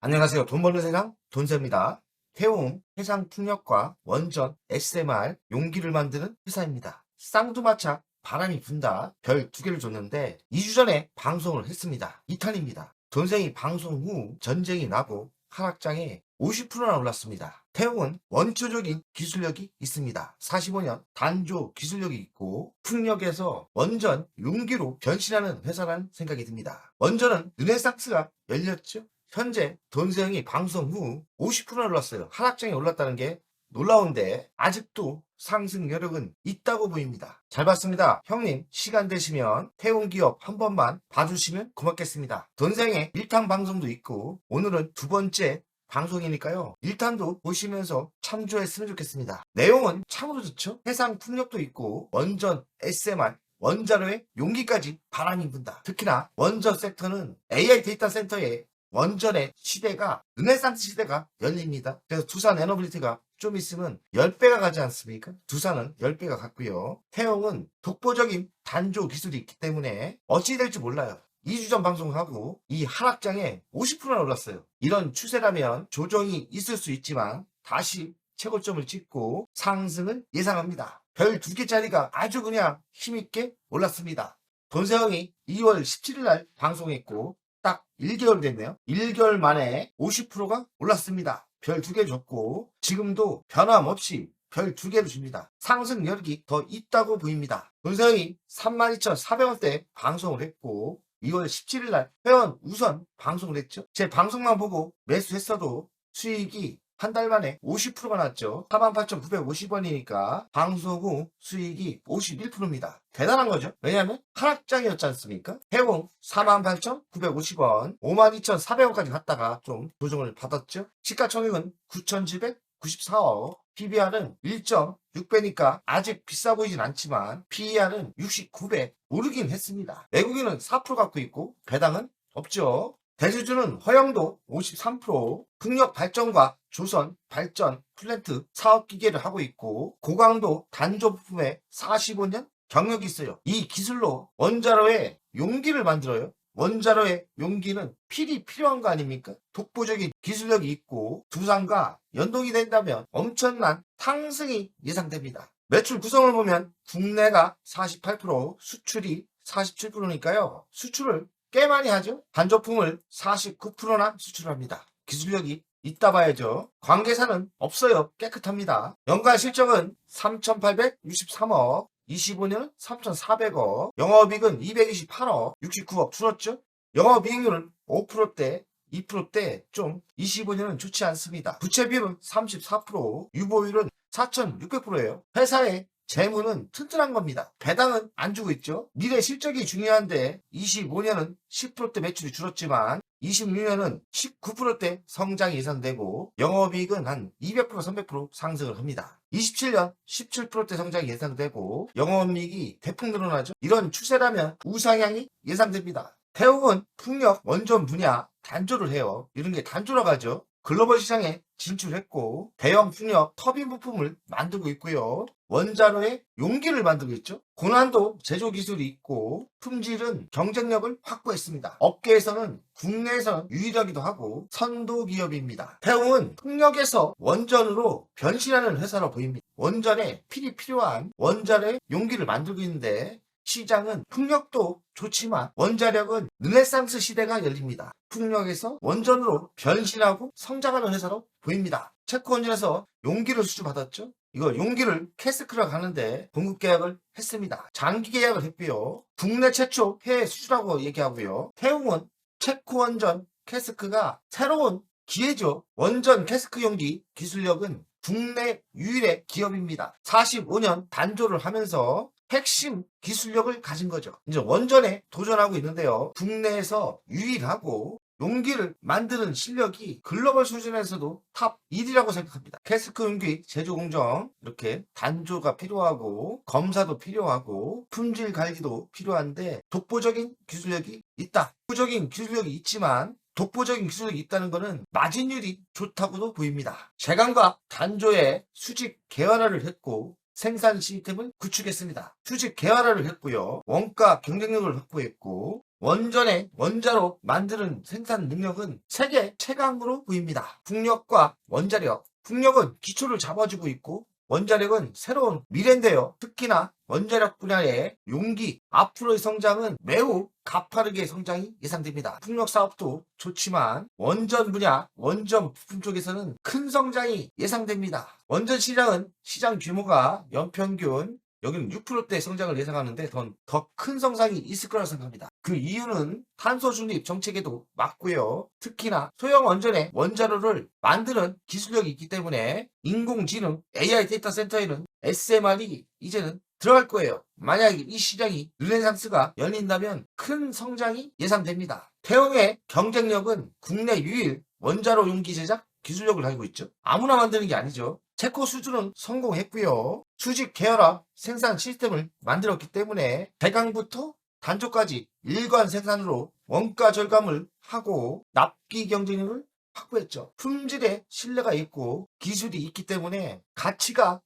안녕하세요. 돈 버는 세상 돈세입니다. 태웅 해상풍력과 원전 SMR 용기를 만드는 회사입니다. 쌍두마차 바람이 분다 별 2개를 줬는데 2주 전에 방송을 했습니다. 2탄입니다. 돈생이 방송 후 전쟁이 나고 하락장에 50%나 올랐습니다. 태웅은 원초적인 기술력이 있습니다. 45년 단조 기술력이 있고 풍력에서 원전 용기로 변신하는 회사라는 생각이 듭니다. 원전은 르네상스가 열렸죠. 현재 돈세형이 방송 후 50%나 올랐어요. 하락장에 올랐다는 게 놀라운데 아직도 상승 여력은 있다고 보입니다. 잘 봤습니다. 형님 시간 되시면 태웅 기업 한 번만 봐주시면 고맙겠습니다. 돈생의 1탄 방송도 있고 오늘은 2번째 방송이니까요. 1탄도 보시면서 참조했으면 좋겠습니다. 내용은 참으로 좋죠. 해상 풍력도 있고 원전 SMR 원자로의 용기까지 바람이 분다. 특히나 원전 섹터는 AI 데이터 센터에 원전의 시대가 르네상스 시대가 열립니다. 그래서 두산 에너빌리티가 좀 있으면 10배가 가지 않습니까? 두산은 10배가 갔고요. 태용은 독보적인 단조 기술이 있기 때문에 어찌 될지 몰라요. 2주 전 방송하고 이 하락장에 50%나 올랐어요. 이런 추세라면 조정이 있을 수 있지만 다시 최고점을 찍고 상승을 예상합니다. 별 2개짜리가 아주 그냥 힘있게 올랐습니다. 돈세형이 2월 17일 날 방송했고 딱 1개월 됐네요. 1개월 만에 50%가 올랐습니다. 별 2개 줬고 지금도 변함없이 별 2개를 줍니다. 상승 여력이 더 있다고 보입니다. 돈세형이 32,400원대 방송을 했고 2월 17일 날 회원 우선 방송을 했죠. 제 방송만 보고 매수했어도 수익이 한 달 만에 50%가 났죠. 48,950원이니까 방송 후 수익이 51%입니다. 대단한 거죠. 왜냐하면 하락장이었지 않습니까? 해공 48,950원, 52,400원까지 갔다가 좀 조정을 받았죠. 시가총액은 9,794억, PBR은 1.6배니까 아직 비싸 보이진 않지만 PER은 69배 오르긴 했습니다. 외국인은 4% 갖고 있고 배당은 없죠. 대주주는 허영도 53%, 풍력발전과 조선 발전 플랜트 사업 기계를 하고 있고 고강도 단조 부품에 45년 경력이 있어요. 이 기술로 원자로의 용기를 만들어요. 원자로의 용기는 필이 필요한 거 아닙니까? 독보적인 기술력이 있고 두산과 연동이 된다면 엄청난 상승이 예상됩니다. 매출 구성을 보면 국내가 48%, 수출이 47%니까요. 수출을 꽤 많이 하죠. 반조품을 49%나 수출합니다. 기술력이 있다 봐야죠. 관계사는 없어요. 깨끗합니다. 연간 실적은 3,863억, 25년은 3,400억, 영업이익은 228억, 69억 줄었죠. 영업이익률은 5%대, 2%대 좀 25년은 좋지 않습니다. 부채비율은 34%, 유보율은 4,600%예요. 회사의 재무는 튼튼한 겁니다. 배당은 안 주고 있죠. 미래 실적이 중요한데 25년은 10%대 매출이 줄었지만 26년은 19%대 성장이 예상되고 영업이익은 한 200%, 300% 상승을 합니다. 27년 17%대 성장이 예상되고 영업이익이 대폭 늘어나죠. 이런 추세라면 우상향이 예상됩니다. 태웅은 풍력 원전 분야 단조를 해요. 이런 게 단조라고 하죠. 글로벌 시장에 진출했고 대형 풍력 터빈 부품을 만들고 있고요. 원자로의 용기를 만들고 있죠. 고난도 제조 기술이 있고 품질은 경쟁력을 확보했습니다. 업계에서는 국내에서는 유일하기도 하고 선도 기업입니다. 태웅은 풍력에서 원전으로 변신하는 회사로 보입니다. 원전에 필이 필요한 원자로의 용기를 만들고 있는데 시장은 풍력도 좋지만 원자력은 르네상스 시대가 열립니다. 풍력에서 원전으로 변신하고 성장하는 회사로 보입니다. 체코 원전에서 용기를 수주받았죠. 이거 용기를 캐스크로 가는데 공급 계약을 했습니다. 장기 계약을 했고요. 국내 최초 해외 수주라고 얘기하고요. 태웅은 체코 원전 캐스크가 새로운 기회죠. 원전 캐스크 용기 기술력은 국내 유일의 기업입니다. 45년 단조를 하면서 핵심 기술력을 가진 거죠. 이제 원전에 도전하고 있는데요. 국내에서 유일하고 용기를 만드는 실력이 글로벌 수준에서도 탑 1이라고 생각합니다. 캐스크 용기 제조 공정 이렇게 단조가 필요하고 검사도 필요하고 품질 관리도 필요한데 독보적인 기술력이 있다. 독보적인 기술력이 있지만 독보적인 기술력이 있다는 것은 마진율이 좋다고도 보입니다. 제강과 단조의 수직 개발화를 했고 생산 시스템을 구축했습니다. 수직 개발화를 했고요. 원가 경쟁력을 확보했고 원전의 원자로 만드는 생산 능력은 세계 최강으로 보입니다. 풍력과 원자력. 풍력은 기초를 잡아주고 있고 원자력은 새로운 미래인데요. 특히나 원자력 분야의 용기, 앞으로의 성장은 매우 가파르게 성장이 예상됩니다. 풍력 사업도 좋지만 원전 분야, 원전 부품 쪽에서는 큰 성장이 예상됩니다. 원전 시장은 시장 규모가 연평균 여기는 6%대 성장을 예상하는데 더 큰 성장이 있을 거라고 생각합니다. 그 이유는 탄소 중립 정책에도 맞고요. 특히나 소형 원전의 원자로를 만드는 기술력이 있기 때문에 인공지능 AI 데이터 센터에는 SMR이 이제는 들어갈 거예요. 만약에 이 시장이 르네상스가 열린다면 큰 성장이 예상됩니다. 태용의 경쟁력은 국내 유일 원자로 용기 제작 기술력을 가지고 있죠. 아무나 만드는 게 아니죠. 체코 수주는 성공했고요. 수직 계열화 생산 시스템을 만들었기 때문에 대강부터 단조까지 일관 생산으로 원가 절감을 하고 납기 경쟁력을 확보했죠. 품질에 신뢰가 있고 기술이 있기 때문에 가치가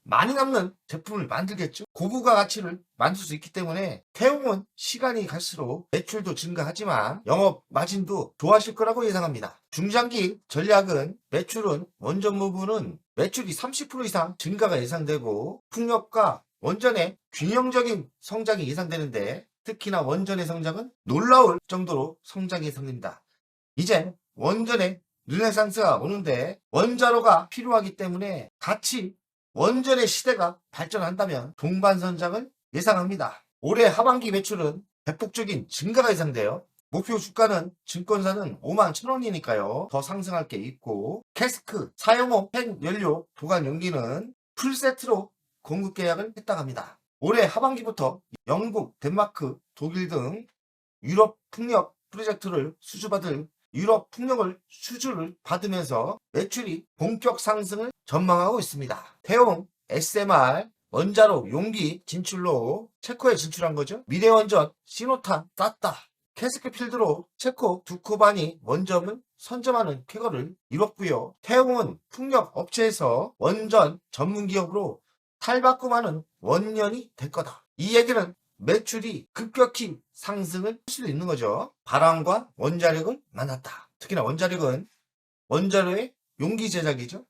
많이 남는 제품을 만들겠죠. 고부가 가치를 만들 수 있기 때문에 태용은 시간이 갈수록 매출도 증가하지만 영업 마진도 좋아질 거라고 예상합니다. 중장기 전략은 매출은 원전 부분은 매출이 30% 이상 증가가 예상되고 풍력과 원전의 균형적인 성장이 예상되는데 특히나 원전의 성장은 놀라울 정도로 성장이 예상됩니다. 이젠 원전의 르네상스가 오는데 원자로가 필요하기 때문에 같이 원전의 시대가 발전한다면 동반선장을 예상합니다. 올해 하반기 매출은 대폭적인 증가가 예상돼요. 목표 주가는 증권사는 5만 1,000원이니까요. 더 상승할 게 있고 캐스크 사용호 핵연료 보관 용기는 풀세트로 공급 계약을 했다고 합니다. 올해 하반기부터 영국, 덴마크, 독일 등 유럽 풍력 프로젝트를 수주받을 유럽 풍력을 수주를 받으면서 매출이 본격 상승을 전망하고 있습니다. 태용, SMR, 원자로 용기 진출로 체코에 진출한 거죠. 미래원전, 시노탄, 쌌다. 캐스크 필드로 체코 두코바니 원점을 선점하는 쾌거를 이뤘고요. 태용은 풍력 업체에서 원전 전문 기업으로 탈바꿈하는 원년이 될 거다. 이 얘기는 매출이 급격히 상승을 할 수도 있는 거죠. 바람과 원자력을 만났다. 특히나 원자력은 원자로의 용기 제작이죠.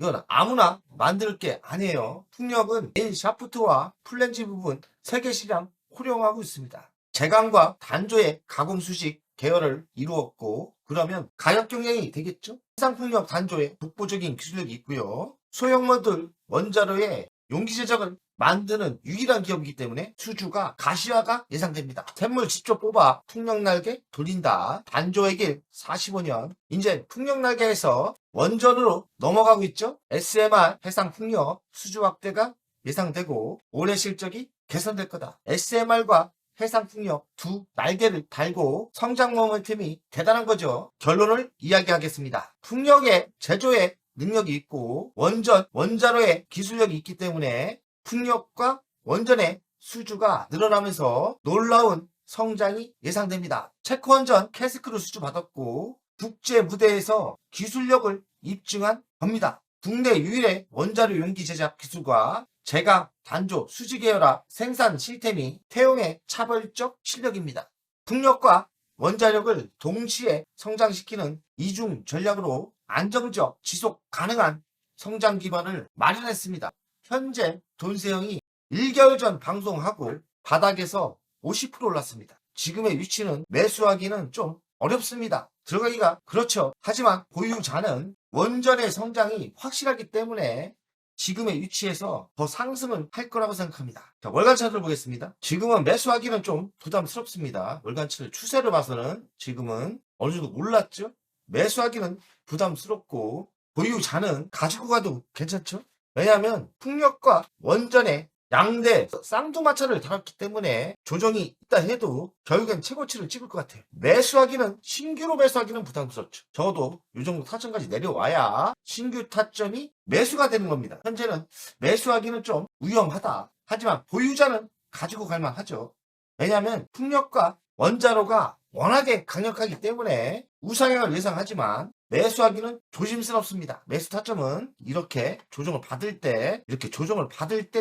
이건 아무나 만들 게 아니에요. 풍력은 메인 샤프트와 플랜지 부분 세계 시장 호령하고 있습니다. 제강과 단조의 가공 수식 계열을 이루었고 그러면 가격 경쟁이 되겠죠. 해상풍력 단조의 독보적인 기술력이 있고요. 소형 모듈 원자로의 용기 제작을 만드는 유일한 기업이기 때문에 수주가 가시화가 예상됩니다. 샘물 직접 뽑아 풍력날개 돌린다. 단조의 길 45년. 이제 풍력날개에서 원전으로 넘어가고 있죠. SMR 해상풍력 수주 확대가 예상되고 올해 실적이 개선될 거다. SMR과 해상풍력 두 날개를 달고 성장 모멘텀이 대단한 거죠. 결론을 이야기하겠습니다. 풍력의 제조에 능력이 있고 원자로의 기술력이 있기 때문에 풍력과 원전의 수주가 늘어나면서 놀라운 성장이 예상됩니다. 체코 원전 캐스크로 수주받았고 국제 무대에서 기술력을 입증한 겁니다. 국내 유일의 원자로 용기 제작 기술과 제강, 단조, 수지 계열화 생산 시스템이 태용의 차별적 실력입니다. 풍력과 원자력을 동시에 성장시키는 이중 전략으로 안정적, 지속 가능한 성장 기반을 마련했습니다. 현재 돈세형이 1개월 전 방송하고 바닥에서 50% 올랐습니다. 지금의 위치는 매수하기는 좀 어렵습니다. 들어가기가 그렇죠. 하지만 보유자는 원전의 성장이 확실하기 때문에 지금의 위치에서 더 상승을 할 거라고 생각합니다. 자, 월간 차트를 보겠습니다. 지금은 매수하기는 좀 부담스럽습니다. 월간 차트 추세를 봐서는 지금은 어느 정도 올랐죠. 매수하기는 부담스럽고 보유자는 가지고 가도 괜찮죠. 왜냐하면 풍력과 원전의 양대 쌍두마차를 달았기 때문에 조정이 있다 해도 결국엔 최고치를 찍을 것 같아요. 매수하기는 신규로 매수하기는 부담스럽죠. 적어도 이 정도 타점까지 내려와야 신규 타점이 매수가 되는 겁니다. 현재는 매수하기는 좀 위험하다. 하지만 보유자는 가지고 갈만 하죠. 왜냐하면 풍력과 원자로가 워낙에 강력하기 때문에 우상향을 예상하지만 매수하기는 조심스럽습니다. 매수 타점은 이렇게 조정을 받을 때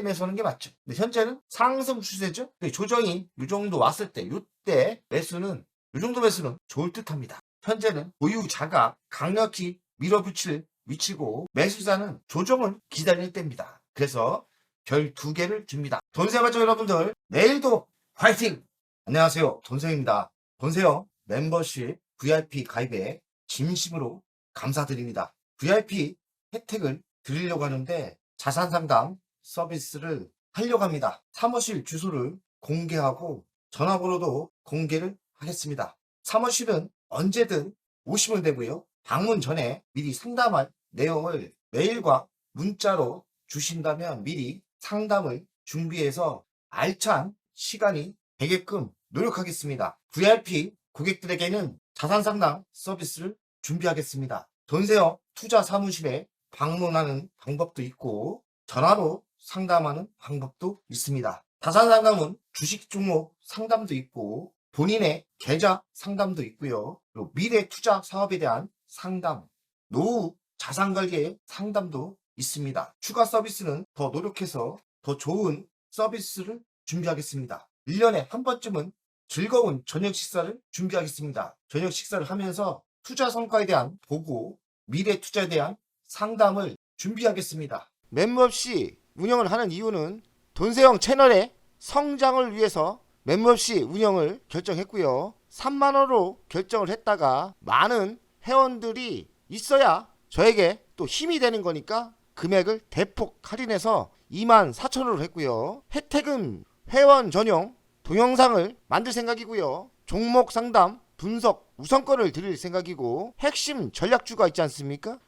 매수하는 게 맞죠. 근데 현재는 상승 추세죠. 조정이 이 정도 왔을 때 이때 매수는 이 정도 매수는 좋을 듯합니다. 현재는 보유자가 강력히 밀어붙일 위치고 매수자는 조정을 기다릴 때입니다. 그래서 별 2개를 줍니다. 돈세마저 여러분들 내일도 화이팅! 안녕하세요. 돈세입니다. 돈세요 멤버십 VIP 가입에 진심으로 감사드립니다. VIP 혜택을 드리려고 하는데 자산상담 서비스를 하려고 합니다. 사무실 주소를 공개하고 전화번호도 공개를 하겠습니다. 사무실은 언제든 오시면 되고요. 방문 전에 미리 상담할 내용을 메일과 문자로 주신다면 미리 상담을 준비해서 알찬 시간이 되게끔 노력하겠습니다. VIP 고객들에게는 자산상담 서비스를 준비하겠습니다. 돈세요 투자 사무실에 방문하는 방법도 있고 전화로 상담하는 방법도 있습니다. 자산상담은 주식 종목 상담도 있고 본인의 계좌 상담도 있고요. 그리고 미래 투자 사업에 대한 상담, 노후 자산관리의 상담도 있습니다. 추가 서비스는 더 노력해서 더 좋은 서비스를 준비하겠습니다. 1년에 한 번쯤은 즐거운 저녁 식사를 준비하겠습니다. 저녁 식사를 하면서 투자 성과에 대한 보고, 미래 투자에 대한 상담을 준비하겠습니다. 멤버십 운영을 하는 이유는 돈세형 채널의 성장을 위해서 멤버십 운영을 결정했고요. 3만원으로 결정을 했다가 많은 회원들이 있어야 저에게 또 힘이 되는 거니까 금액을 대폭 할인해서 24,000원으로 했고요. 혜택은 회원 전용 동영상을 만들 생각이고요. 종목 상담 분석 우선권을 드릴 생각이고 핵심 전략주가 있지 않습니까?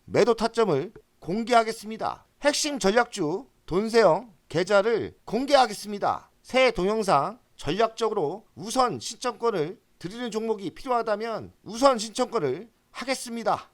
매도 타점을 공개하겠습니다. 핵심 전략주 돈세형 계좌를 공개하겠습니다. 새 동영상 전략적으로 우선 신청권을 드리는 종목이 필요하다면 우선 신청권을 하겠습니다.